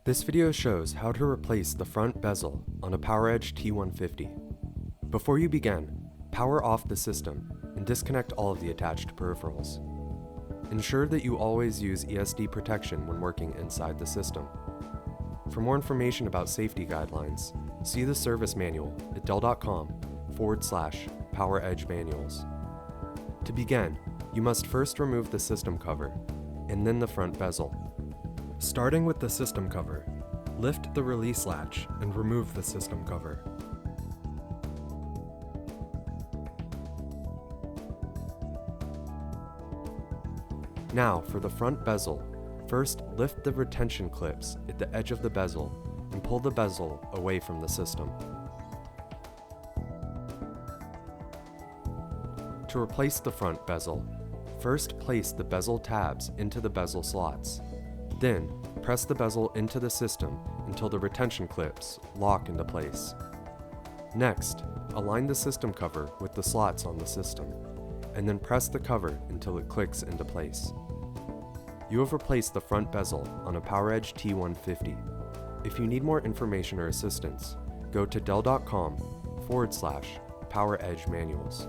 This video shows how to replace the front bezel on a PowerEdge T150. Before you begin, power off the system and disconnect all of the attached peripherals. Ensure that you always use ESD protection when working inside the system. For more information about safety guidelines, see the service manual at dell.com/PowerEdge manuals. To begin, you must first remove the system cover, and then the front bezel. Starting with the system cover, lift the release latch and remove the system cover. Now for the front bezel, first lift the retention clips at the edge of the bezel and pull the bezel away from the system. To replace the front bezel, first place the bezel tabs into the bezel slots. Then, press the bezel into the system until the retention clips lock into place. Next, align the system cover with the slots on the system, and then press the cover until it clicks into place. You have replaced the front bezel on a PowerEdge T150. If you need more information or assistance, go to dell.com/PowerEdge manuals.